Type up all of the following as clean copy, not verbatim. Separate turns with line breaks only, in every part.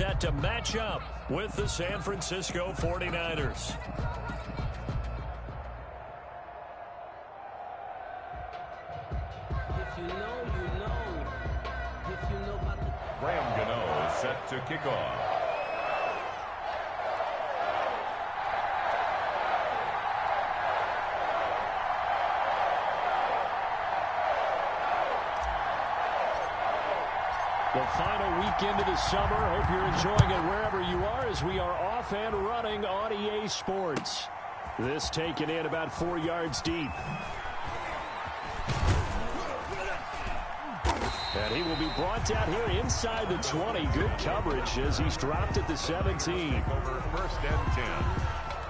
set to match up with the San Francisco 49ers.
Set to kick off.
The final weekend of the summer. Hope you're enjoying it wherever you are as we are off and running on EA Sports. This taken in about 4 yards deep. And he will be brought down here inside the 20. Good coverage as he's dropped at the 17.
Over 1st and 10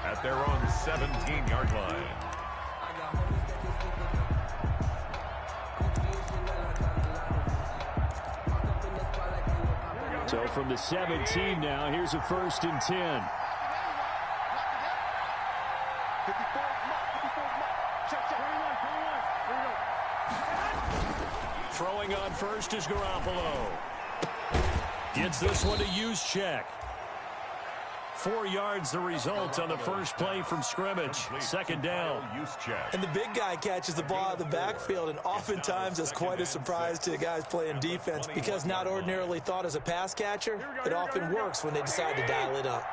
at their own 17-yard line.
So from the 17 now, here's a 1st and 10. Throwing on first is Garoppolo. Gets this one to Juszczyk. 4 yards the result on the first play from scrimmage. 2nd down.
And the big guy catches the ball out of the backfield, and oftentimes that's quite a surprise to the guys playing defense because not ordinarily thought as a pass catcher, it often works when they decide to dial it up.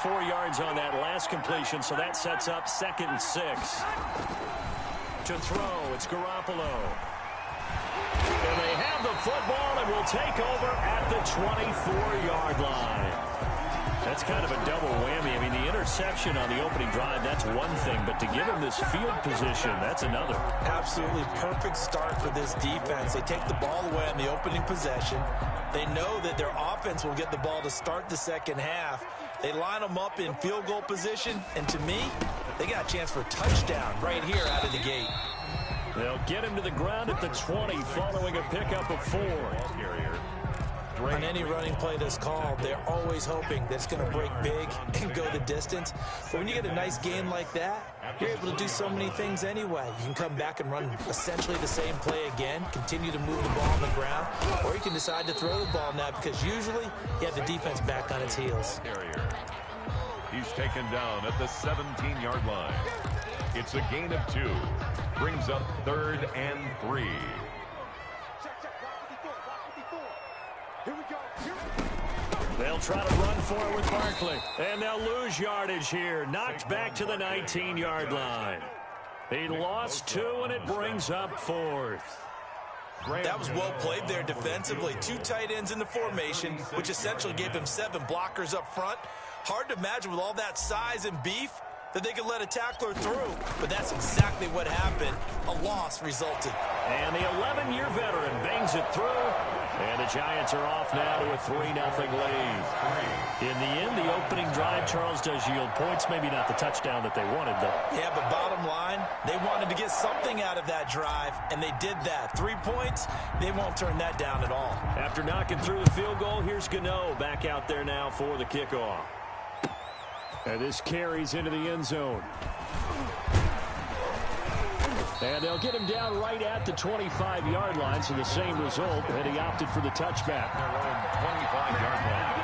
4 yards on that last completion, so that sets up 2nd and 6. To throw, it's Garoppolo. And they have the football and will take over at the 24-yard line. That's kind of a double whammy. I mean, the interception on the opening drive, that's one thing. But to give him this field position, that's another.
Absolutely perfect start for this defense. They take the ball away on the opening possession. They know that their offense will get the ball to start the second half. They line them up in field goal position. And to me, they got a chance for a touchdown right here out of the gate.
They'll get him to the ground at the 20 following a pickup of 4.
On any running play that's called, they're always hoping that it's going to break big and go the distance. But when you get a nice game like that, you're able to do so many things anyway. You can come back and run essentially the same play again, continue to move the ball on the ground, or you can decide to throw the ball now because usually you have the defense back on its heels.
He's taken down at the 17-yard line. It's a gain of 2. Brings up 3rd and 3.
They'll try to run for it with Barkley. And they'll lose yardage here. Knocked back to the 19-yard line. He lost 2, and it brings up 4th.
That was well played there defensively. 2 tight ends in the formation, which essentially gave him 7 blockers up front. Hard to imagine with all that size and beef that they could let a tackler through. But that's exactly what happened. A loss resulted.
And the 11-year veteran bangs it through. And the Giants are off now to a 3-0 lead. In the end, the opening drive, Charles, does yield points. Maybe not the touchdown that they wanted, though.
Yeah, but bottom line, they wanted to get something out of that drive, and they did that. 3 points, they won't turn that down at all.
After knocking through the field goal, here's Gano back out there now for the kickoff. And this carries into the end zone. And they'll get him down right at the 25-yard line, so the same result, and he opted for the touchback.
25-yard line.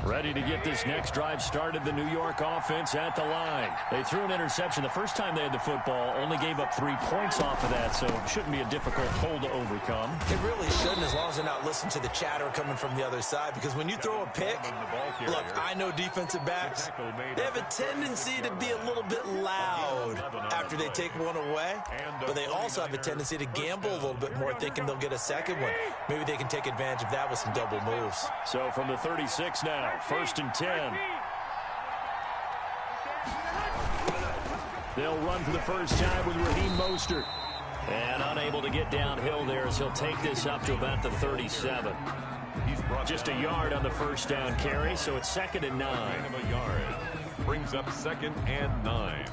Ready to get this next drive started, the New York offense at the line. They threw an interception the first time they had the football, only gave up 3 points off of that, so it shouldn't be a difficult hole to overcome.
It really shouldn't, as long as they're not listening to the chatter coming from the other side, because when you throw a pick, look, I know defensive backs, they have a tendency to be a little bit loud after they take one away, but they also have a tendency to gamble a little bit more, thinking they'll get a second one. Maybe they can take advantage of that with some double moves.
So from the 36 now, 1st and 10. They'll run for the first time with Raheem Mostert. And unable to get downhill there as he'll take this up to about the 37. Just a yard on the first down carry, so it's 2nd and 9.
A yard. Brings up 2nd and 9.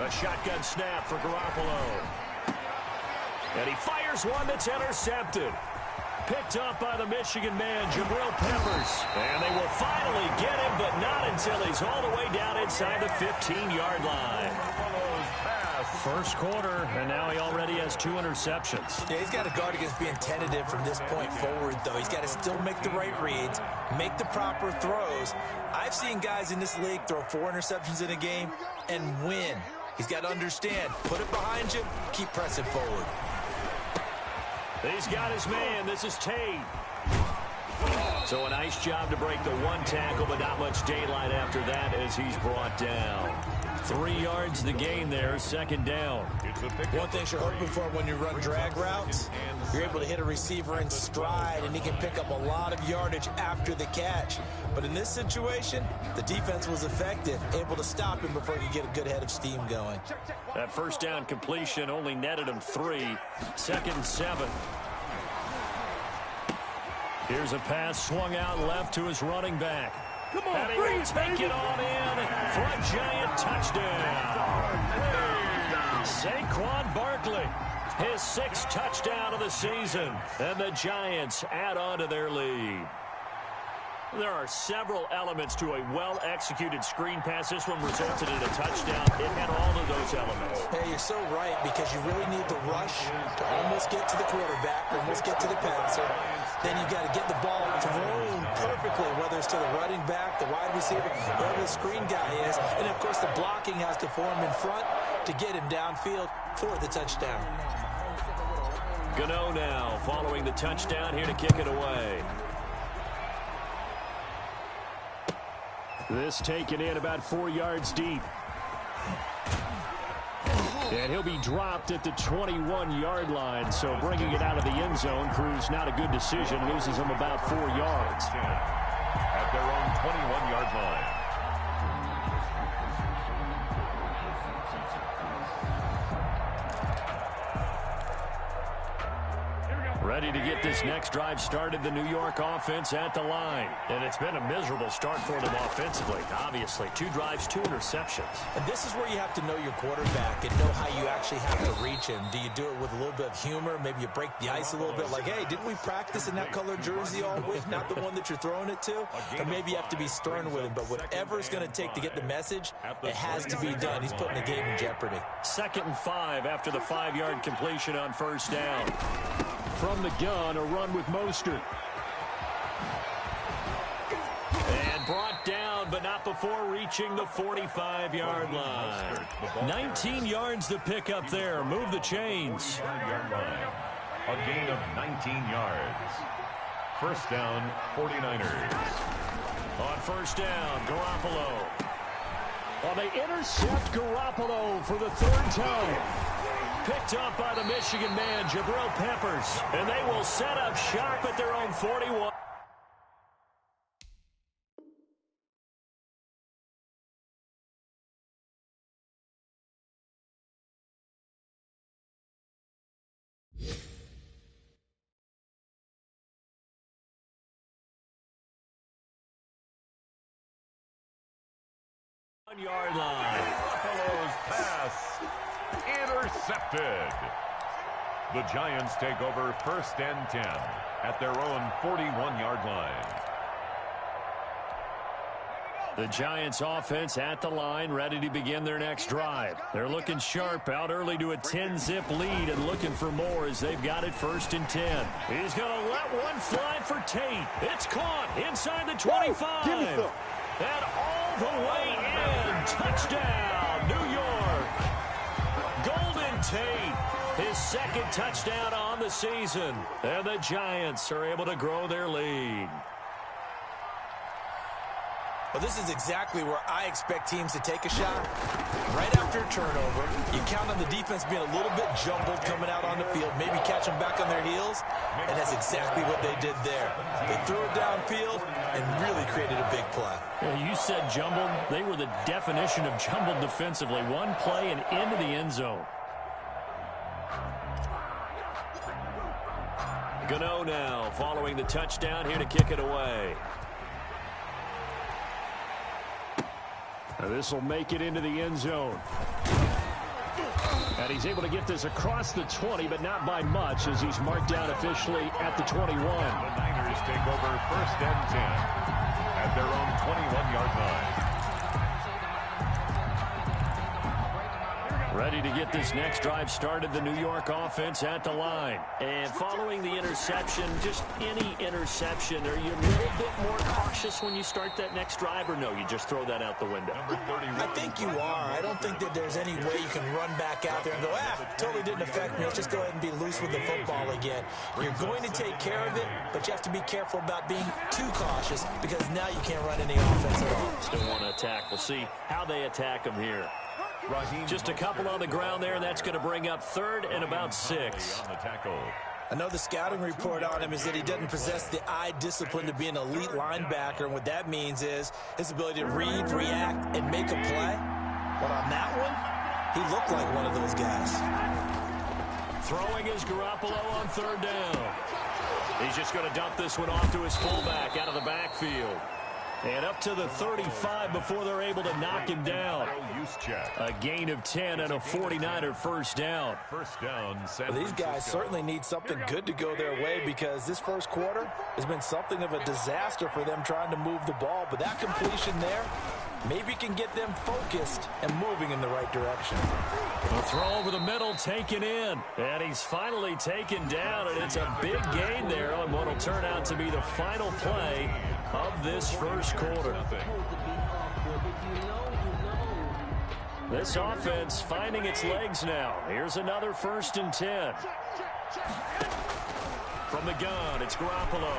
A shotgun snap for Garoppolo. And he fires one that's intercepted. Picked up by the Michigan man, Jabril Peppers. And they will finally get him, but not until he's all the way down inside the 15-yard line. First quarter, and now he already has 2 interceptions.
Yeah, he's got to guard against being tentative from this point forward, though. He's got to still make the right reads, make the proper throws. I've seen guys in this league throw 4 interceptions in a game and win. He's got to understand, put it behind you, keep pressing forward.
He's got his man. This is Tate. So a nice job to break the 1 tackle, but not much daylight after that as he's brought down. 3 yards the gain there, second down.
One thing you're hoping for when you run drag routes, you're able to hit a receiver in stride, and he can pick up a lot of yardage after the catch. But in this situation, the defense was effective, able to stop him before he could get a good head of steam going.
That first down completion only netted him 3. Second and 7. Here's a pass swung out left to his running back. Come on, and he will take it on in for a giant touchdown. Saquon Barkley, his 6th touchdown of the season, and the Giants add on to their lead. There are several elements to a well-executed screen pass. This one resulted in a touchdown. It had all of those elements.
Hey, you're so right, because you really need the rush to almost get to the quarterback, almost get to the passer. Then you've got to get the ball thrown perfectly, whether it's to the running back, the wide receiver, whoever the screen guy is. And, of course, the blocking has to form in front to get him downfield for the touchdown.
Gano now following the touchdown here to kick it away. This taken in about 4 yards deep. And he'll be dropped at the 21-yard line, so bringing it out of the end zone proves not a good decision. Loses him about 4 yards.
At their own 21-yard line.
Ready to get this next drive started, the New York offense at the line. And it's been a miserable start for them offensively, obviously. 2 drives, 2 interceptions.
And this is where you have to know your quarterback and know how you actually have to reach him. Do you do it with a little bit of humor? Maybe you break the ice a little bit, like, hey, didn't we practice in that color jersey all week? Not the one that you're throwing it to? Or maybe you have to be stern with him. But whatever it's going to take to get the message, it has to be done. He's putting the game in jeopardy.
2nd and 5 after the 5-yard completion on first down. From the gun, a run with Mostert. And brought down, but not before reaching the 45-yard line. 19 yards to pick up there. Move the chains.
A gain of 19 yards. First down, 49ers.
On first down, Garoppolo. Well, they intercept Garoppolo for the 3rd time. Picked up by the Michigan man, Jabril Peppers. And they will set up shop at their own 41. Yard line.
Buffalo's pass intercepted. The Giants take over 1st and 10 at their own 41-yard line.
The Giants offense at the line, ready to begin their next drive. They're looking sharp, out early to a 10-zip lead and looking for more as they've got it 1st and 10. He's going to let one fly for Tate. It's caught inside the 25. And all the way in. Touchdown, New York. Golden Tate, his 2nd touchdown on the season. And the Giants are able to grow their lead.
Well, this is exactly where I expect teams to take a shot. Right after a turnover, you count on the defense being a little bit jumbled coming out on the field, maybe catch them back on their heels, and that's exactly what they did there. They threw it downfield and really created a big play.
Yeah, you said jumbled. They were the definition of jumbled defensively. One play and into the end zone. Gano now following the touchdown here to kick it away. This will make it into the end zone. And he's able to get this across the 20, but not by much, as he's marked down officially at the 21.
The Niners take over 1st and 10 at their own 21-yard line.
Ready to get this next drive started, the New York offense at the line. And following the interception, just any interception, are you a little bit more cautious when you start that next drive, or no, you just throw that out the window?
I think you are. I don't think that there's any way you can run back out there and go, totally didn't affect me. Let's just go ahead and be loose with the football again. You're going to take care of it, but you have to be careful about being too cautious, because now you can't run any offense at all.
Still want to attack. We'll see how they attack him here. Just a couple on the ground there. That's going to bring up 3rd and about 6.
I know the scouting report on him is that he doesn't possess the eye discipline to be an elite linebacker, and what that means is his ability to read, react, and make a play. But on that one, he looked like one of those guys.
Throwing is Garoppolo on 3rd down. He's just going to dump this one off to his fullback out of the backfield. And up to the 35 before they're able to knock him down. A gain of 10 and a 49er first down.
Well, these guys certainly need something good to go their way, because this first quarter has been something of a disaster for them trying to move the ball. But that completion there maybe can get them focused and moving in the right direction.
A throw over the middle, taken in. And he's finally taken down, and it's a big gain there on what will turn out to be the final play of this first quarter. This offense finding its legs now. Here's another 1st and 10. From the gun, it's Garoppolo.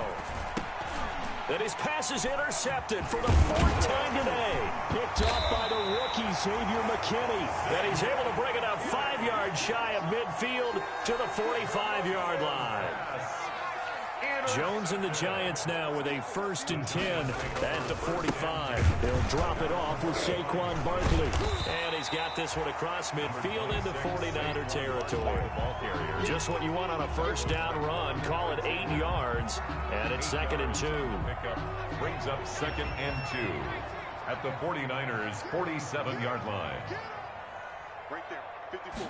And his pass is intercepted for the 4th time today. Picked off by the rookie, Xavier McKinney. And he's able to bring it up 5 yards shy of midfield to the 45-yard line. Jones and the Giants now with a 1st and 10 at the 45. They'll drop it off with Saquon Barkley. And he's got this one across midfield into 49er territory. Just what you want on a first down run. Call it 8 yards. And it's 2nd and 2.
Brings up 2nd and 2 at the 49ers' 47-yard line.
Right there. 54.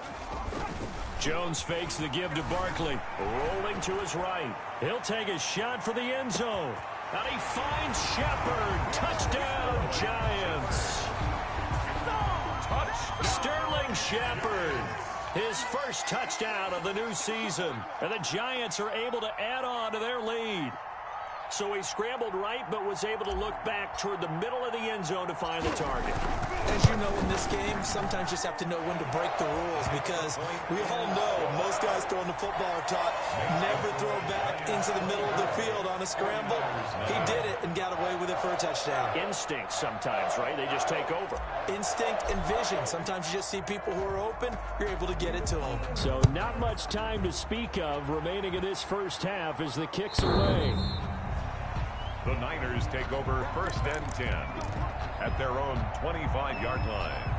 Jones fakes the give to Barkley. Rolling to his right. He'll take a shot for the end zone. And he finds Shepard. Touchdown, Giants. Sterling Shepard. His first touchdown of the new season. And the Giants are able to add on to their lead. So he scrambled right, but was able to look back toward the middle of the end zone to find the target.
As you know, in this game, sometimes you just have to know when to break the rules, because we all know most guys throwing the football are taught never throw back into the middle of the field on a scramble. He did it and got away with it for a touchdown.
Instinct sometimes, right? They just take over.
Instinct and vision. Sometimes you just see people who are open, you're able to get it to them.
So not much time to speak of remaining in this first half as the kick's away.
The Niners take over 1st and 10 at their own 25-yard line.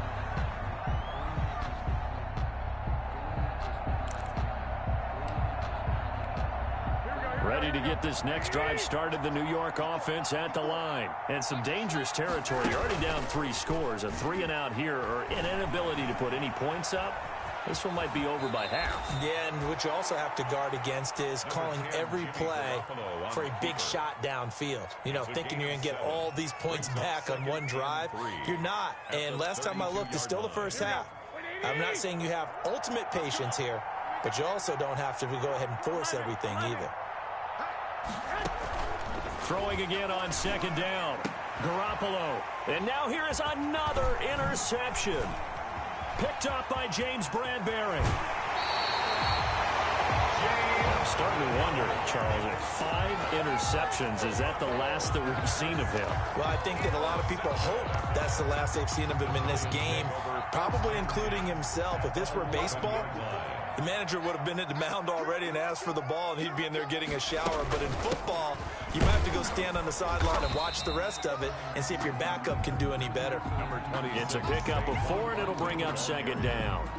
Ready to get this next drive started, the New York offense at the line. And some dangerous territory. You're already down 3 scores. A 3-and-out here, or an inability to put any points up. This one might be over by half.
Yeah, and what you also have to guard against is calling every play for a big shot downfield. You know, thinking you're going to get all these points back on one drive. You're not. And last time I looked, it's still the first half. I'm not saying you have ultimate patience here, but you also don't have to go ahead and force everything either.
Throwing again on 2nd down. Garoppolo. And now here is another interception. Picked up by James Bradbury. I'm starting to wonder, Charles, if 5 interceptions, is that the last that we've seen of him?
Well, I think that a lot of people hope that's the last they've seen of him in this game, probably including himself. If this were baseball, the manager would have been at the mound already and asked for the ball, and he'd be in there getting a shower. But in football, you might have to go stand on the sideline and watch the rest of it and see if your backup can do any better.
It's a pickup of 4, and it'll bring up 2nd down.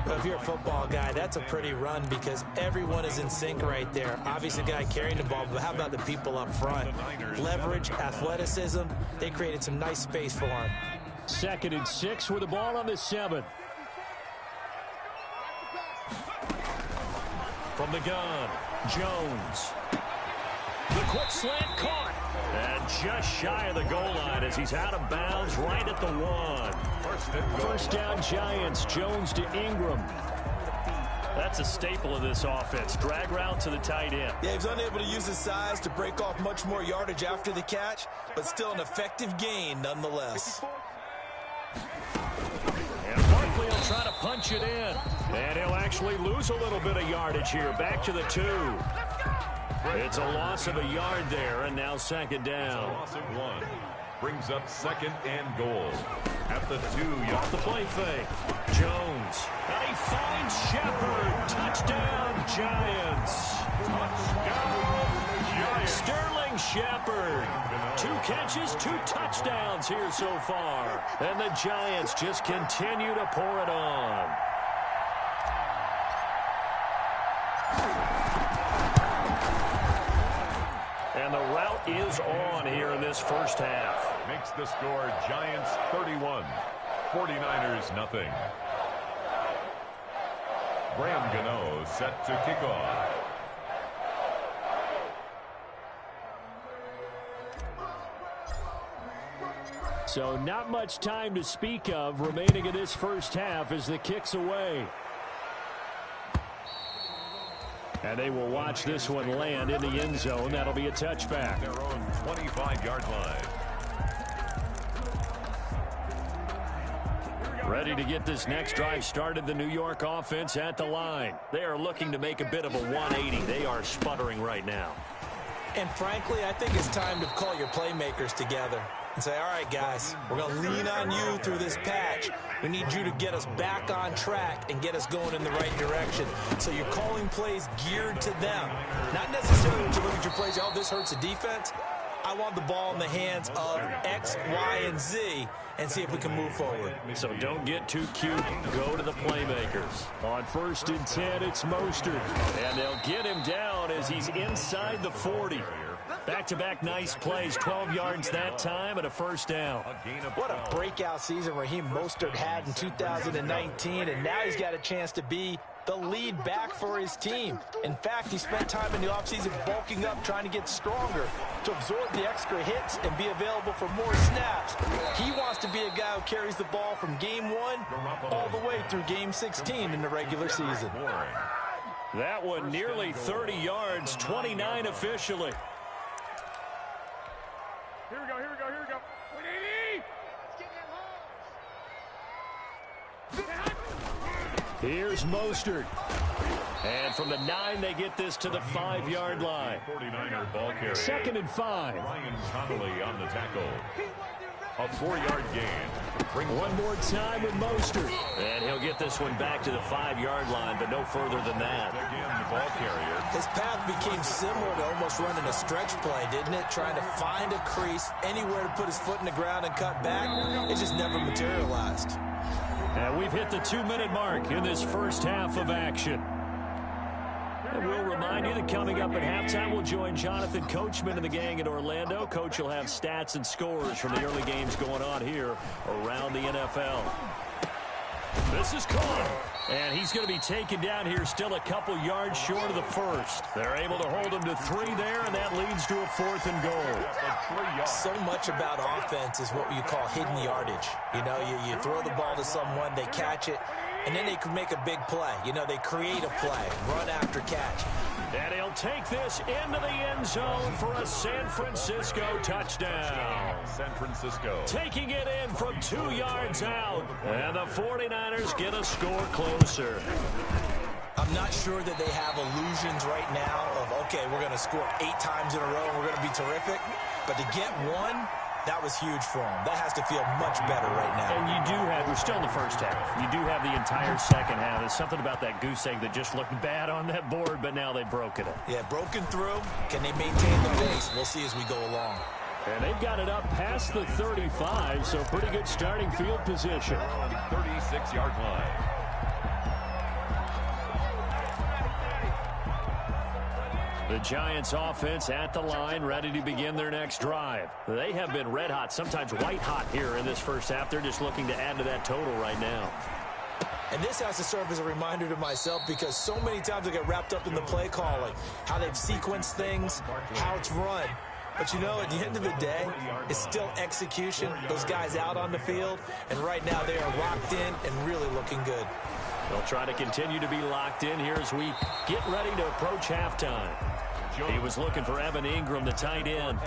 Well, if you're a football guy, that's a pretty run because everyone is in sync right there. Obviously, the guy carrying the ball, but how about the people up front? Leverage, athleticism, they created some nice space for him.
2nd and 6 with the ball on the 7th. From the gun, Jones. The quick slant caught. And just shy of the goal line as he's out of bounds right at the 1. First down Giants, Jones to Ingram. That's a staple of this offense. Drag route to the tight end.
Yeah, he was unable to use his size to break off much more yardage after the catch, but still an effective gain nonetheless.
And Barkley will try to punch it in. And he'll actually lose a little bit of yardage here. Back to the 2. It's a loss of a yard there, and now second down.
Loss of 1. Brings up second and goal. At the 2.
Off the play fake. Jones. And he finds Shepard. Touchdown, Giants.
Touchdown, Giants.
Sterling Shepard. 2 catches, 2 touchdowns here so far. And the Giants just continue to pour it on. And the route is on here in this first half.
Makes the score Giants 31, 49ers nothing. Graham Gano set to kick off.
So not much time to speak of remaining in this first half as the kick's away. And they will watch this one land in the end zone. That'll be a touchback.
Their own 25-yard line.
Ready to get this next drive started, the New York offense at the line. They are looking to make a bit of a 180. They are sputtering right now.
And frankly, I think it's time to call your playmakers together and say, all right, guys, we're going to lean on you through this patch. We need you to get us back on track and get us going in the right direction. So you're calling plays geared to them. Not necessarily to look at your plays, oh, this hurts the defense. I want the ball in the hands of X, Y, and Z and see if we can move forward.
So don't get too cute. Go to the playmakers. On 1st and 10, it's Mostert. And they'll get him down as he's inside the 40. Back-to-back nice plays, 12 yards that time and a first down.
What a breakout season Raheem Mostert had in 2019, and now he's got a chance to be the lead back for his team. In fact, he spent time in the offseason bulking up, trying to get stronger to absorb the extra hits and be available for more snaps. He wants to be a guy who carries the ball from game 1 all the way through game 16 in the regular season.
That one nearly 30 yards, 29 officially.
Here we go, here we go, here we go. 180!
Here's Mostert. And from the 9, they get this to the 5-yard line.
49er ball carrier.
2nd and 5.
Ryan Connolly on the tackle. A 4-yard gain.
One more time with Mostert. And he'll get this one back to the 5-yard line, but no further than that.
Again, the ball carrier.
His path became similar to almost running a stretch play, didn't it? Trying to find a crease, anywhere to put his foot in the ground and cut back. It just never materialized.
And we've hit the 2-minute mark in this first half of action. And we'll remind you that coming up at halftime, we'll join Jonathan Coachman and the gang in Orlando. Coach will have stats and scores from the early games going on here around the NFL. This is caught. And he's going to be taken down here still a couple yards short of the first. They're able to hold him to 3 there, and that leads to a 4th and goal.
So much about offense is what you call hidden yardage. You know, you throw the ball to someone, they catch it, and then they can make a big play. You know, they create a play, run after catch.
And he'll take this into the end zone for a San Francisco touchdown.
San Francisco.
Taking it in from 2 yards out. And the 49ers get a score closer.
I'm not sure that they have illusions right now of, okay, we're going to score 8 times in a row and we're going to be terrific. But to get one, that was huge for them. That has to feel much better right now.
And you do have, we're still in the first half. You do have the entire second half. There's something about that goose egg that just looked bad on that board, but now they've broken it.
Yeah, broken through. Can they maintain the pace? We'll see as we go along.
And they've got it up past the 35, so pretty good starting field position.
36-yard line.
The Giants offense at the line, ready to begin their next drive. They have been red hot, sometimes white hot here in this first half. They're just looking to add to that total right now.
And this has to serve as a reminder to myself because so many times I get wrapped up in the play calling, how they've sequenced things, how it's run. But, you know, at the end of the day, it's still execution. Those guys out on the field, and right now they are locked in and really looking good.
They'll try to continue to be locked in here as we get ready to approach halftime. He was looking for Evan Ingram, the tight end,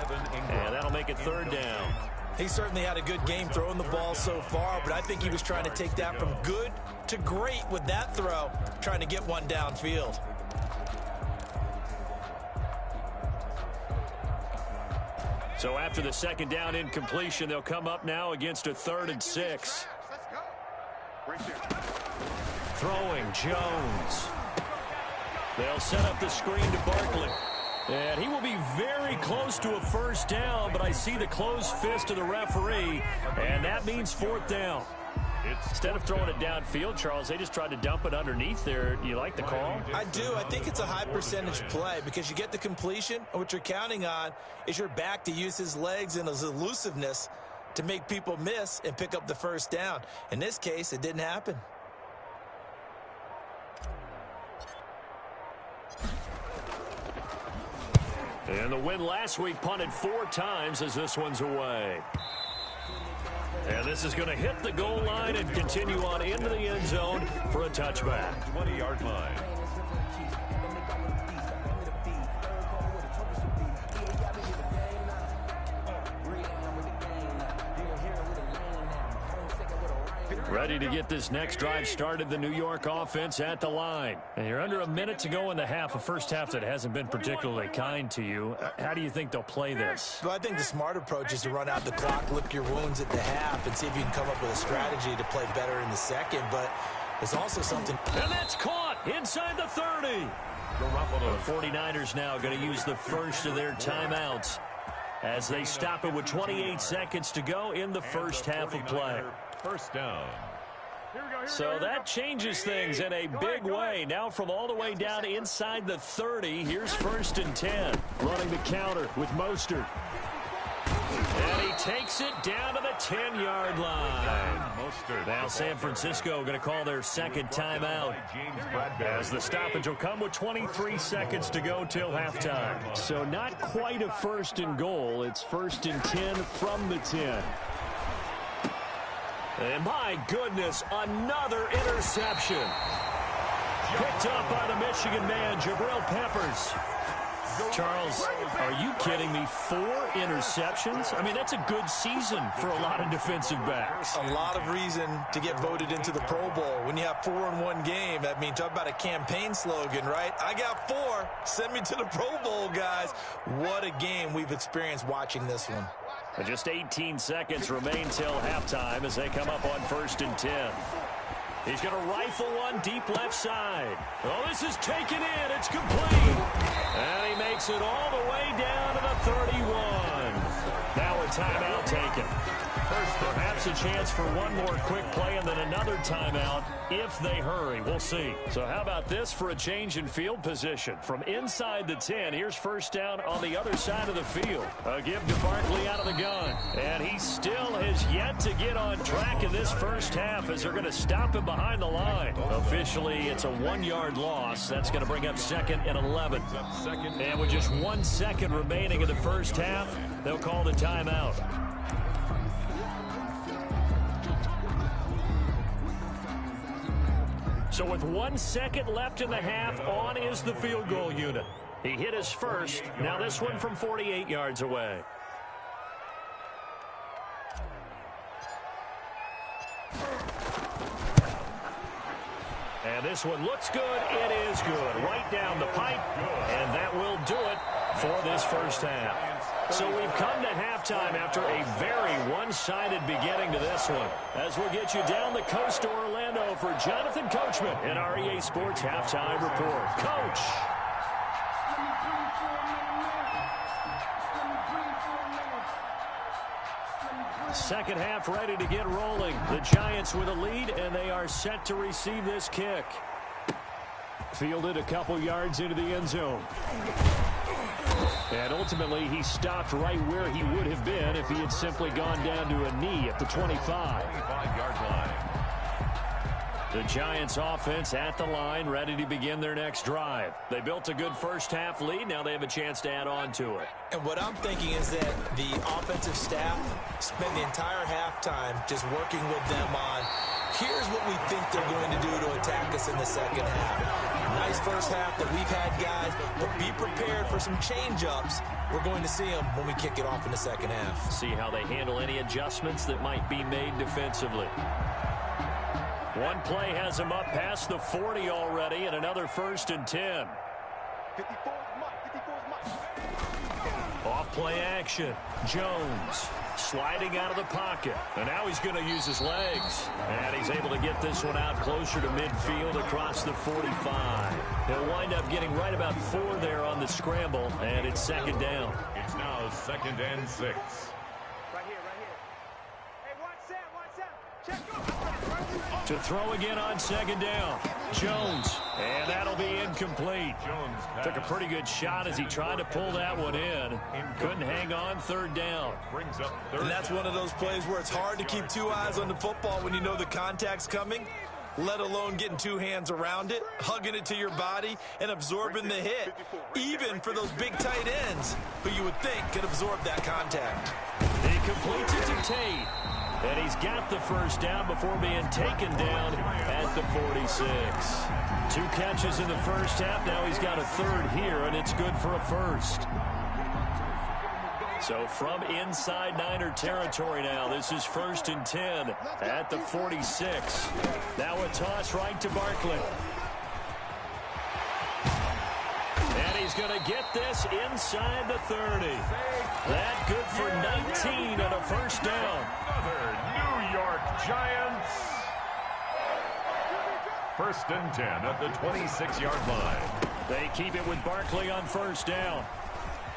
and that'll make it third down.
He certainly had a good game throwing the ball so far, but I think he was trying to take that from good to great with that throw, trying to get one downfield.
So after the second down incompletion, they'll come up now against a 3rd and 6. Throwing Jones. They'll set up the screen to Barkley. And he will be very close to a first down, but I see the closed fist of the referee, and that means 4th down. Instead of throwing it downfield, Charles, they just tried to dump it underneath there. You like the call?
I do. I think it's a high percentage play because you get the completion, and what you're counting on is your back to use his legs and his elusiveness to make people miss and pick up the first down. In this case, it didn't happen.
And the win last week punted 4 times as this one's away. And this is going to hit the goal line and continue on into the end zone for a touchback.
20-yard line.
Ready to get this next drive started, the New York offense at the line. And you're under a minute to go in the half, a first half that hasn't been particularly kind to you. How do you think they'll play this?
Well, I think the smart approach is to run out the clock, lick your wounds at the half, and see if you can come up with a strategy to play better in the second. But there's also something.
And that's caught inside the 30. The 49ers now going to use the first of their timeouts as they stop it with 28 seconds to go in the first half of play.
First down.
So that changes things in a big way. Now from all the way down inside the 30, here's 1st and 10. Running the counter with Mostert. And he takes it down to the 10-yard line. Now San Francisco going to call their second timeout as the stoppage will come with 23 seconds to go till halftime. So not quite a 1st and goal. It's 1st and 10 from the 10. And my goodness, another interception. Picked up by the Michigan man, Jabril Peppers. Charles, are you kidding me? 4 interceptions? I mean, that's a good season for a lot of defensive backs.
A lot of reason to get voted into the Pro Bowl. When you have 4 in one game, I mean, talk about a campaign slogan, right? I got 4. Send me to the Pro Bowl, guys. What a game we've experienced watching this one.
Just 18 seconds remain till halftime as they come up on 1st and 10. He's going to rifle one deep left side. Oh, this is taken in. It's complete. And he makes it all the way down to the 31. Now a timeout taken. First, perhaps a chance for one more quick play and then another timeout if they hurry. We'll see. So how about this for a change in field position? From inside the 10, here's first down on the other side of the field. A give to Barkley out of the gun. And he still has yet to get on track in this first half as they're going to stop him behind the line. Officially, it's a 1-yard loss. That's going to bring up 2nd and 11. And with just 1 second remaining in the first half, they'll call the timeout. So with 1 second left in the half, on is the field goal unit. He hit his first. Now this one from 48 yards away. And this one looks good. It is good. Right down the pipe. And that will do it for this first half. So we've come to halftime after a very one-sided beginning to this one. As we'll get you down the coast to Orlando for Jonathan Coachman in our EA Sports Halftime Report. Coach. Second half ready to get rolling. The Giants with a lead, and they are set to receive this kick. Fielded a couple yards into the end zone. And ultimately, he stopped right where he would have been if he had simply gone down to a knee at the 25.
25-yard line.
The Giants offense at the line, ready to begin their next drive. They built a good first-half lead. Now they have a chance to add on to it.
And what I'm thinking is that the offensive staff spent the entire halftime just working with them on, here's what we think they're going to do to attack us in the second half. Nice first half that we've had, guys, but be prepared for some change-ups. We're going to see them when we kick it off in the second half.
See how they handle any adjustments that might be made defensively. One play has him up past the 40 already, and another 1st and 10. Off play action. Jones sliding out of the pocket. And now he's going to use his legs. And he's able to get this one out closer to midfield across the 45. He'll wind up getting right about 4 there on the scramble, and it's 2nd down.
It's now 2nd and 6.
Right here. Hey, watch that. Check up.
To throw again on 2nd down. Jones. And that'll be incomplete.
Jones
Took a pretty good shot as he tried to pull that one in. Couldn't hang on, 3rd down.
Brings up 3rd.
And that's one of those plays where it's hard to keep 2 eyes on the football when you know the contact's coming, let alone getting 2 hands around it, hugging it to your body, and absorbing the hit, even for those big tight ends who you would think could absorb that contact.
He completes it to Tate. And he's got the 1st down before being taken down at the 46. 2 catches in the first half. Now he's got a 3rd here, and it's good for a 1st. So from inside Niner territory now, this is 1st and 10 at the 46. Now a toss right to Barkley. And he's going to get this inside the 30. That good for 19 and a 1st down.
Another New York Giants. 1st and 10 at the 26-yard line.
They keep it with Barkley on 1st down.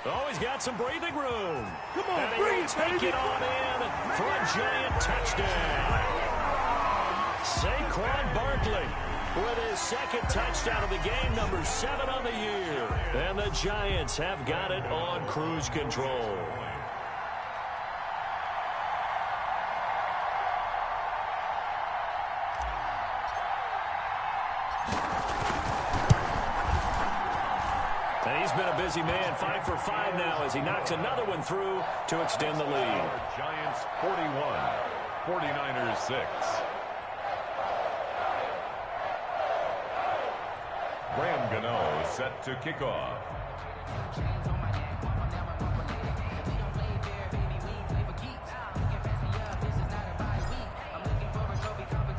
Oh, he's got some breathing room.
Come on,
and he will
breathe,
take
baby.
it on in for a Giant touchdown. Saquon Barkley with his 2nd touchdown of the game, number 7 on the year. And the Giants have got it on cruise control. And he's been a busy man, 5 for 5 now as he knocks another one through to extend the lead.
Giants 41, 49ers 6. Graham Gano set to kick off.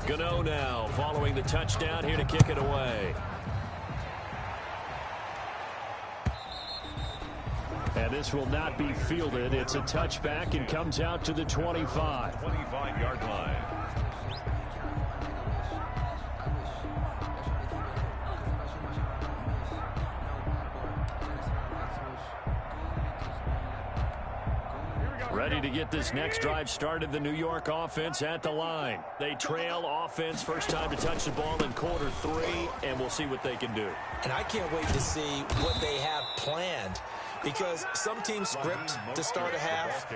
Gano now following the touchdown here to kick it away. And this will not be fielded. It's a touchback and comes out to the 25.
25-yard line.
Ready to get this next drive started, the New York offense at the line. They trail offense, first time to touch the ball in quarter 3, and we'll see what they can do.
And I can't wait to see what they have planned, because some teams script to start a half.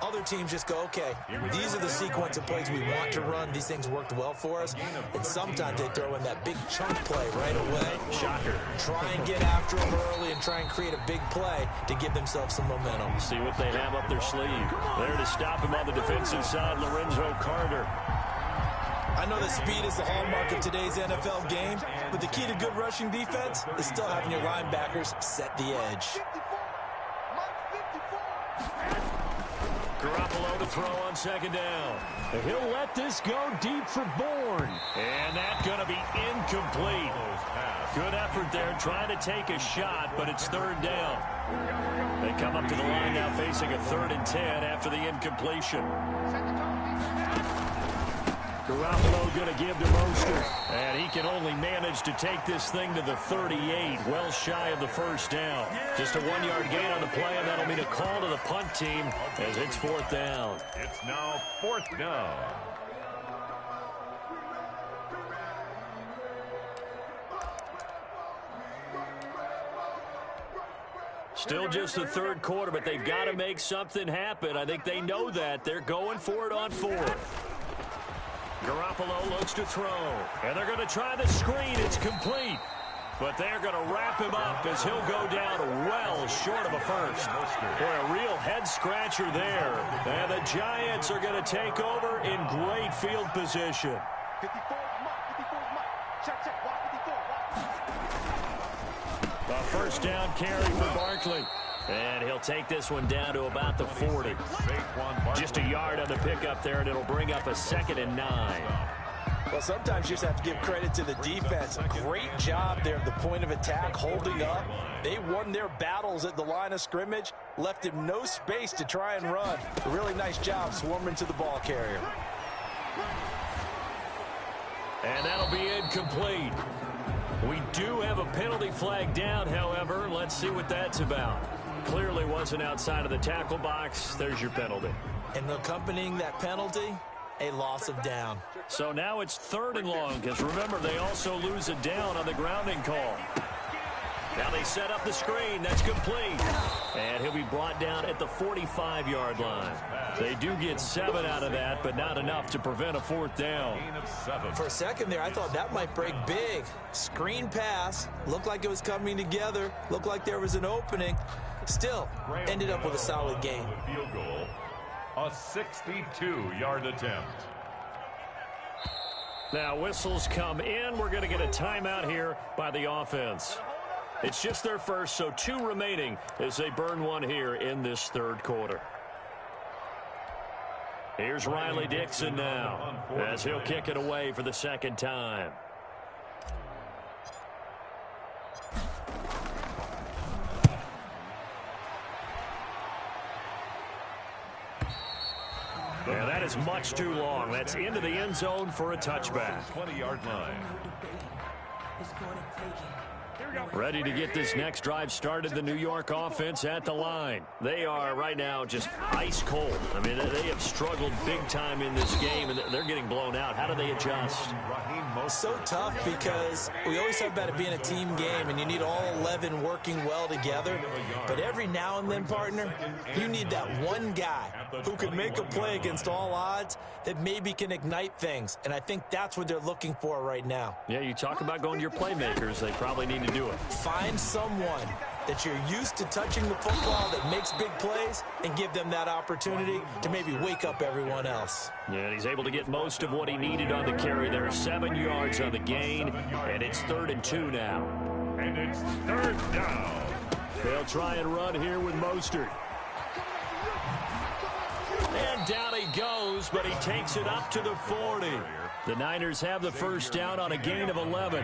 Other teams just go, okay, these are the sequence of plays we want to run. These things worked well for us. And sometimes they throw in that big chunk play right away.
Shocker.
Try and get after them early and try and create a big play to give themselves some momentum.
See what they have up their sleeve. There to stop him on the defensive side, Lorenzo Carter.
I know that speed is the hallmark of today's NFL game, but the key to good rushing defense is still having your linebackers set the edge.
Garoppolo to throw on 2nd down. He'll let this go deep for Bourne. And that's going to be incomplete. Good effort there trying to take a shot, but it's 3rd down. They come up to the line now facing a 3rd and 10 after the incompletion. Garoppolo going to give to Mostert. And he can only manage to take this thing to the 38, well shy of the 1st down. Just a 1-yard gain on the play, and that'll mean a call to the punt team as it's 4th down.
It's now 4th down.
Still just the 3rd quarter, but they've got to make something happen. I think they know that. They're going for it on 4th. Garoppolo looks to throw. And they're going to try the screen. It's complete. But they're going to wrap him up as he'll go down well short of a first. Boy, a real head-scratcher there. And the Giants are going to take over in great field position.
54, check, watch 54,
A first down carry for Barkley. And he'll take this one down to about the 40. Just a yard on the pickup there, and it'll bring up a 2nd and 9.
Well, sometimes you just have to give credit to the defense. Great job there at the point of attack, holding up. They won their battles at the line of scrimmage, left him no space to try and run. A really nice job swarming to the ball carrier.
And that'll be incomplete. We do have a penalty flag down, however. Let's see what that's about. Clearly wasn't outside of the tackle box. There's your penalty.
And accompanying that penalty, a loss of down.
So now it's 3rd and long, because remember, they also lose a down on the grounding call. Now they set up the screen. That's complete. And he'll be brought down at the 45-yard line. They do get 7 out of that, but not enough to prevent a 4th down.
For a second there, I thought that might break big. Screen pass. Looked like it was coming together. Looked like there was an opening. Still, ended up with a solid game.
Field goal, a 62-yard attempt.
Now whistles come in. We're going to get a timeout here by the offense. It's just their first, so 2 remaining as they burn one here in this 3rd quarter. Here's Riley Dixon now as he'll kick it away for the 2nd time. Yeah, that is much too long. That's into the end zone for a touchback.
20-yard line.
Ready to get this next drive started, the New York offense at the line. They are right now just ice cold. I mean, they have struggled big time in this game, and they're getting blown out. How do they adjust?
So tough because we always talk about it being a team game, and you need all 11 working well together. But every now and then, partner, you need that one guy who can make a play against all odds that maybe can ignite things. And I think that's what they're looking for right now.
Yeah, you talk about going to your playmakers. They probably need to do it.
Find someone that you're used to touching the football that makes big plays and give them that opportunity to maybe wake up everyone else.
Yeah, he's able to get most of what he needed on the carry there. 7 yards on the gain, and it's 3rd and 2 now.
And it's 3rd down.
They'll try and run here with Mostert. And down he goes, but he takes it up to the 40. The Niners have the first down on a gain of 11.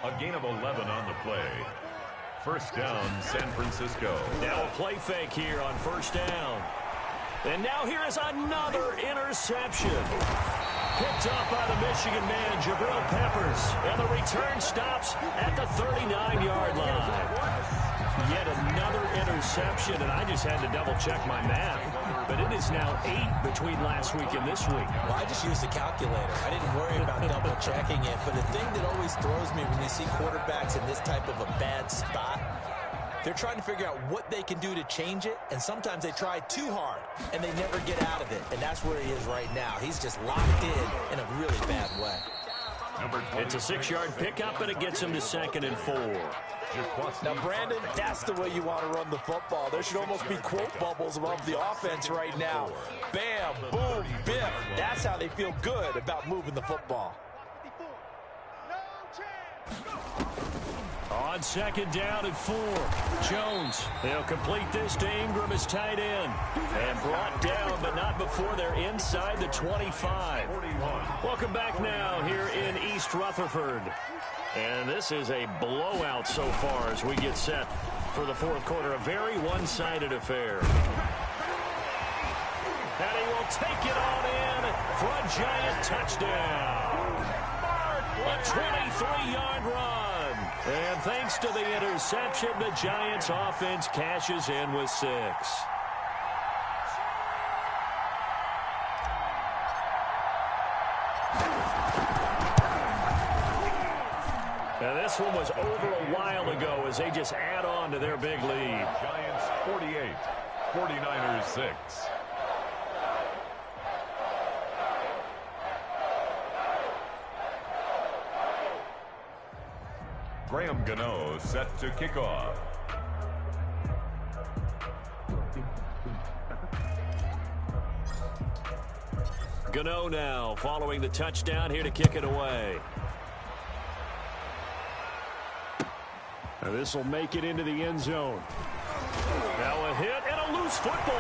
A gain of 11 on the play. First down, San Francisco.
Now a play fake here on first down. And now here is another interception. Picked up by the Michigan man, Jabril Peppers. And the return stops at the 39-yard line. Yet another interception, and I just had to double-check my math. But it is now 8 between last week and this week.
Well, I just used a calculator. I didn't worry about double-checking it. But the thing that always throws me when you see quarterbacks in this type of a bad spot, they're trying to figure out what they can do to change it, and sometimes they try too hard, and they never get out of it. And that's where he is right now. He's just locked in a really bad way.
It's a 6-yard pickup, and it gets him to 2nd and 4.
Now, Brandon, that's the way you want to run the football. There should almost be quote bubbles above the offense right now. Bam, boom, biff. That's how they feel good about moving the football.
On 2nd down and 4, Jones. They'll complete this to Ingram as tight end. And brought down, but not before they're inside the 25. Welcome back now here in East Rutherford. And this is a blowout so far as we get set for the 4th quarter. A very one-sided affair. And he will take it on in for a Giant touchdown. A 23-yard run. And thanks to the interception, the Giants offense cashes in with 6. Now this one was over a while ago as they just add on to their big lead.
Giants 48, 49ers 6. Graham Gano set to kick off.
Gano now following the touchdown here to kick it away.
And this will make it into the end zone.
Now a hit and a loose football.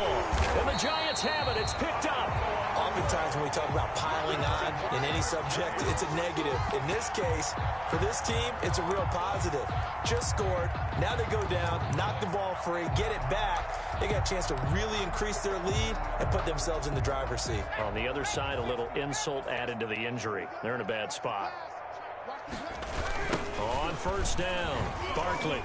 And the Giants have it. It's picked up.
Oftentimes when we talk about piling on in any subject, it's a negative. In this case, for this team, it's a real positive. Just scored. Now they go down, knock the ball free, get it back. They got a chance to really increase their lead and put themselves in the driver's seat.
On the other side, a little insult added to the injury. They're in a bad spot. On first down, Barkley.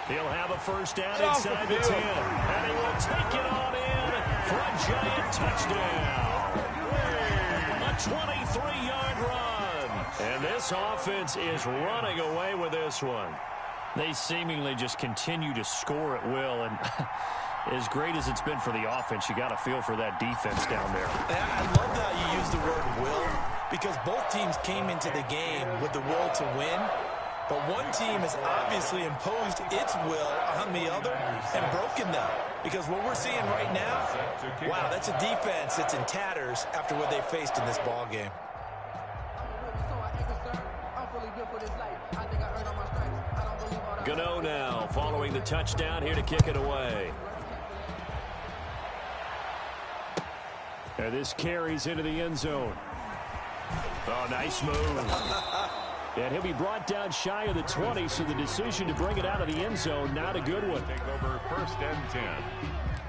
He'll have a first down inside the 10. And he will take it on in for a Giant touchdown. A 23-yard run. And this offense is running away with this one. They seemingly just continue to score at will. And as great as it's been for the offense, you got to feel for that defense down there.
I love how you use the word will, because both teams came into the game with the will to win. But one team has obviously imposed its will on the other and broken them. Because what we're seeing right now, wow, that's a defense that's in tatters after what they faced in this ball game.
Gano now following the touchdown here to kick it away.
And this carries into the end zone.
Oh, nice move.
And he'll be brought down shy of the 20, so the decision to bring it out of the end zone, not a good one.
Take over first and 10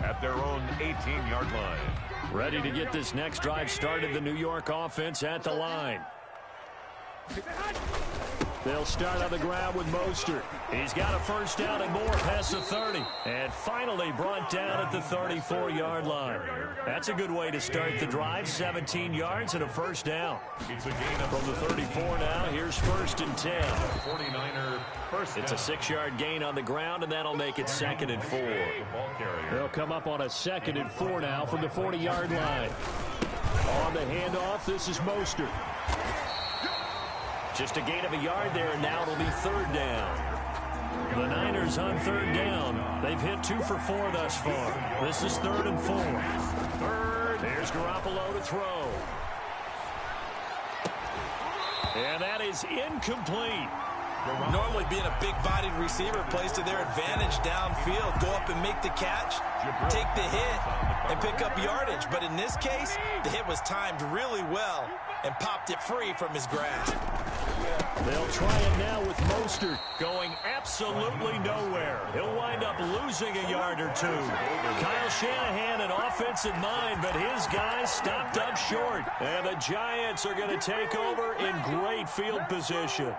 at their own 18-yard line.
Ready to get this next drive started, the New York offense at the line.
They'll start on the ground with Mostert.
He's got a first down and more past the 30. And finally brought down at the 34-yard line. That's a good way to start the drive. 17 yards and a first down.
It's a gain
From the 34 now, here's first and 10.
49er first
It's a 6-yard gain on the ground, and that'll make it 2nd and 4.
ball carrier.
They'll come up on a 2nd and 4 now from the 40-yard line. On the handoff, this is Mostert.
Just a gain of a yard there, and now it'll be 3rd down. The Niners on 3rd down. They've hit 2 for 4 thus far. This is 3rd and 4. There's Garoppolo to throw. And that is incomplete.
Normally being a big-bodied receiver plays to their advantage downfield. Go up and make the catch, take the hit, and pick up yardage. But in this case, the hit was timed really well and popped it free from his grasp.
They'll try it now with Mostert going absolutely nowhere. He'll wind up losing a yard or 2. Kyle Shanahan an offensive mind, but his guys stopped up short. And the Giants are going to take over in great field position.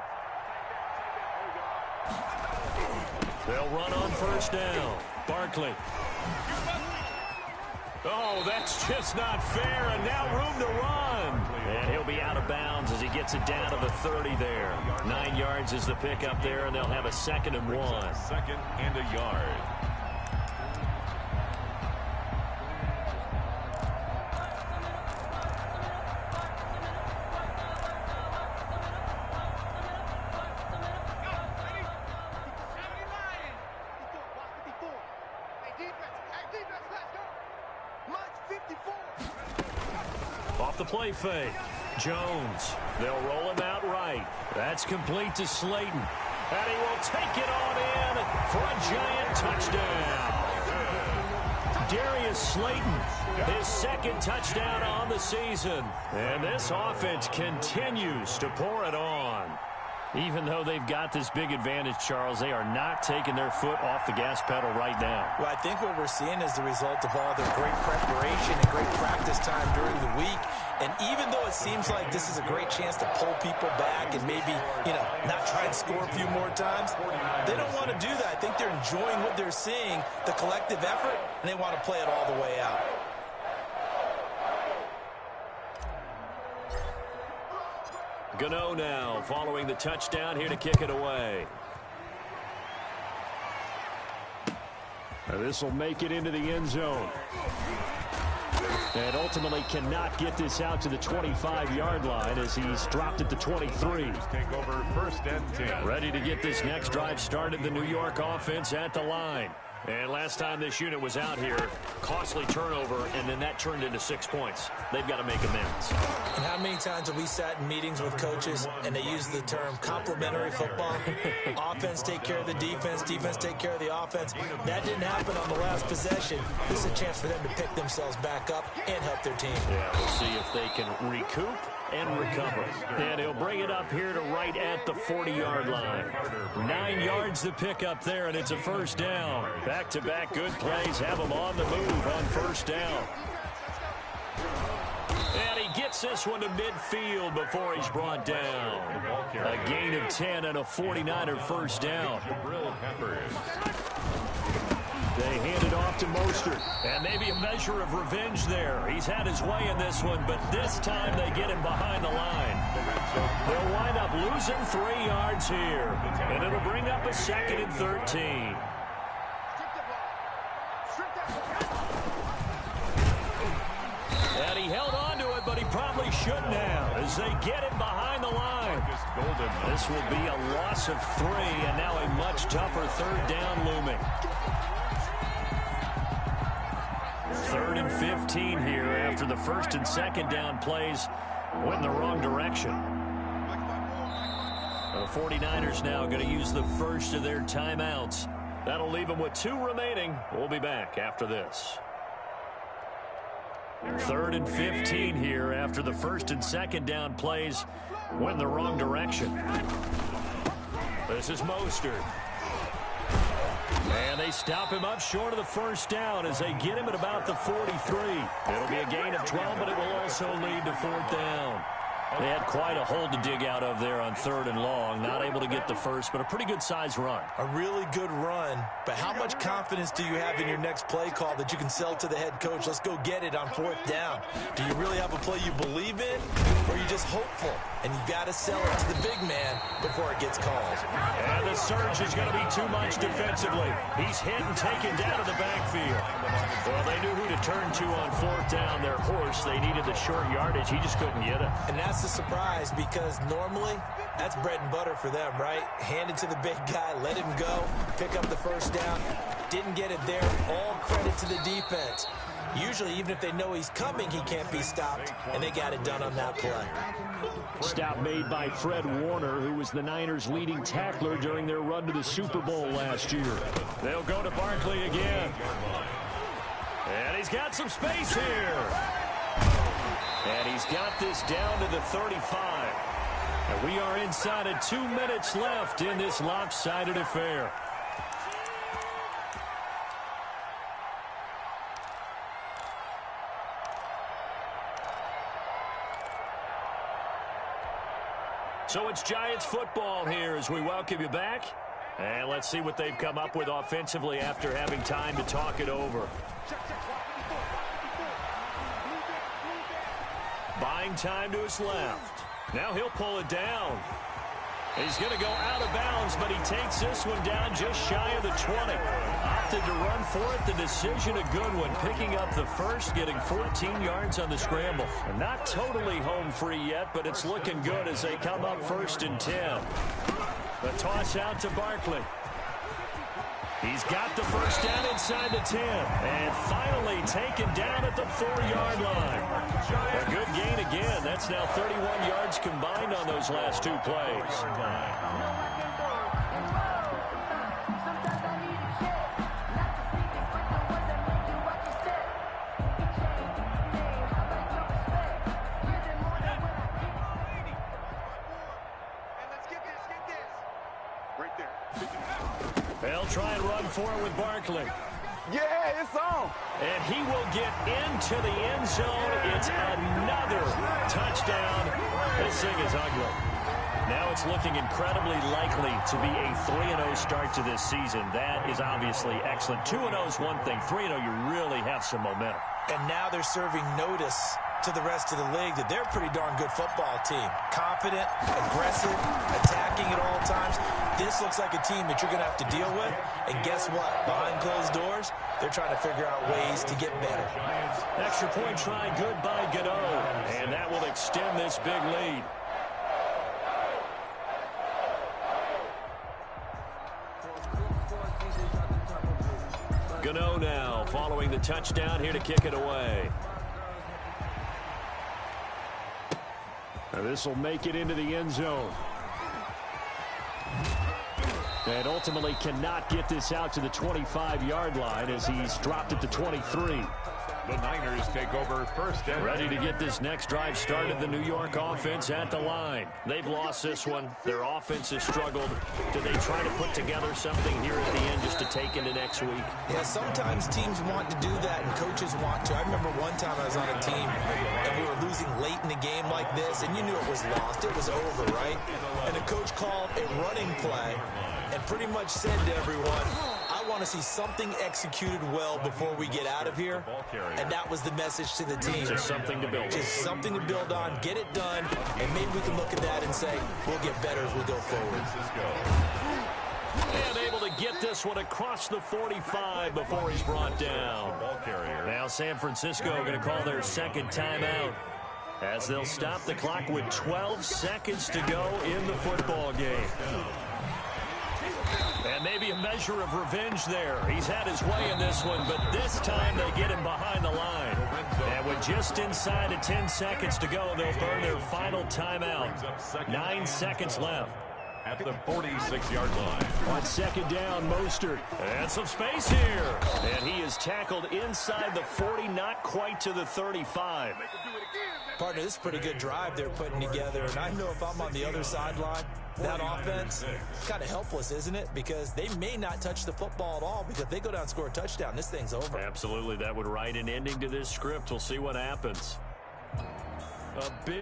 They'll run on first down. Barkley. Oh, that's just not fair, and now room to run. And he'll be out of bounds as he gets it down to the 30 there. 9 yards is the pickup there, and they'll have a 2nd and 1.
2nd and a yard.
Off the play fake. Jones. They'll roll him out right. That's complete to Slayton. And he will take it on in for a Giant touchdown. Darius Slayton, his 2nd touchdown on the season. And this offense continues to pour it on. Even though they've got this big advantage, Charles, they are not taking their foot off the gas pedal right now.
Well, I think what we're seeing is the result of all their great preparation and great practice time during the week. And even though it seems like this is a great chance to pull people back and maybe, not try and score a few more times, they don't want to do that. I think they're enjoying what they're seeing, the collective effort, and they want to play it all the way out.
Gano now following the touchdown here to kick it away.
And this will make it into the end zone. And ultimately cannot get this out to the 25-yard line as he's dropped at the 23.
Take over 1st and 10.
Ready to get this next drive started, the New York offense at the line. And last time this unit was out here, costly turnover, and then that turned into 6 points. They've got to make amends.
And how many times have we sat in meetings with coaches and they use the term complementary football? Offense take care of the defense, defense take care of the offense. That didn't happen on the last possession. This is a chance for them to pick themselves back up and help their team.
Yeah, we'll see if they can recoup and recover. And he'll bring it up here to right at the 40-yard line. 9 yards to pick up there, and it's a first down. Back-to-back good plays have him on the move on first down. And he gets this one to midfield before he's brought down. A gain of 10 and a 49er first down. They hand it off to Mostert. And maybe a measure of revenge there. He's had his way in this one, but this time they get him behind the line. They'll wind up losing 3 yards here. And it'll bring up a 2nd and 13. And he held on to it, but he probably shouldn't have as they get him behind the line. This will be a loss of 3, and now a much tougher 3rd down looming. 3rd and 15 here after the 1st and 2nd down plays went in the wrong direction. The 49ers now going to use the first of their timeouts. That'll leave them with 2 remaining. We'll be back after this. 3rd and 15 here after the 1st and 2nd down plays went in the wrong direction. This is Mostert. And they stop him up short of the first down as they get him at about the 43. It'll be a gain of 12, but it will also lead to 4th down. They had quite a hole to dig out of there on 3rd and long. Not able to get the first, but a pretty good-sized run.
A really good run, but how much confidence do you have in your next play call that you can sell to the head coach? Let's go get it on 4th down. Do you really have a play you believe in, or are you just hopeful? And you got to sell it to the big man before it gets called.
And the surge is going to be too much defensively. He's hit and taken down to the backfield. Well, they knew who to turn to on 4th down. Their horse, they needed the short yardage. He just couldn't get it.
And that's a surprise because normally that's bread and butter for them, right? Hand it to the big guy, let him go, pick up the first down. Didn't get it there. All credit to the defense. Usually, even if they know he's coming, he can't be stopped, and they got it done on that play.
Stop made by Fred Warner, who was the Niners' leading tackler during their run to the Super Bowl last year. They'll go to Barkley again. And he's got some space here. And he's got this down to the 35. And we are inside of 2 minutes left in this lopsided affair. So it's Giants football here as we welcome you back. And let's see what they've come up with offensively after having time to talk it over. Buying time to his left. Now he'll pull it down. He's going to go out of bounds, but he takes this one down just shy of the 20. Opted to run for it. The decision a good one. Picking up the first, getting 14 yards on the scramble. And not totally home free yet, but it's looking good as they come up 1st and 10. The toss out to Barkley. He's got the first down inside the 10. And finally taken down at the 4-yard line. A good gain again. That's now 31 yards combined on those last 2 plays. They'll try and run for it with Barkley.
Yeah, it's on.
And he will get into the end zone. It's another touchdown. This thing is ugly. Now it's looking incredibly likely to be a 3-0 start to this season. That is obviously excellent. 2-0 is one thing. 3-0, you really have some momentum.
And now they're serving notice to the rest of the league that they're a pretty darn good football team. Confident, aggressive, attacking at all times. This looks like a team that you're going to have to deal with. And guess what? Behind closed doors, coach, they're trying to figure out ways to get better.
Extra point try good by Gano, and that will extend this big lead. Gano now following the touchdown here to kick it away. This will make it into the end zone. And ultimately cannot get this out to the 25-yard line as he's dropped it to 23.
The Niners take over first and
ready to get this next drive started. The New York offense at the line. They've lost this one. Their offense has struggled. Do they try to put together something here at the end just to take into next week?
Yeah, sometimes teams want to do that and coaches want to. I remember one time I was on a team and we were losing late in the game like this, and you knew it was lost. It was over, right? And the coach called a running play and pretty much said to everyone, I want to see something executed well before we get out of here. And that was the message to the team.
Just something to build on.
Just something to build on, get it done, and maybe we can look at that and say, we'll get better as we go forward.
And able to get this one across the 45 before he's brought down. Now San Francisco going to call their second timeout as they'll stop the clock with 12 seconds to go in the football game. And maybe a measure of revenge there. He's had his way in this one, but this time they get him behind the line. And with just inside of 10 seconds to go, they'll burn their final timeout. 9 seconds left.
At the 46-yard line.
On second down, Mostert. And some space here. And he is tackled inside the 40, not quite to the 35.
Partner, this is a pretty good drive they're putting together. And I know if I'm on the other sideline, that offense, kind of helpless, isn't it? Because they may not touch the football at all, because if they go down and score a touchdown, this thing's over.
Absolutely. That would write an ending to this script. We'll see what happens. A big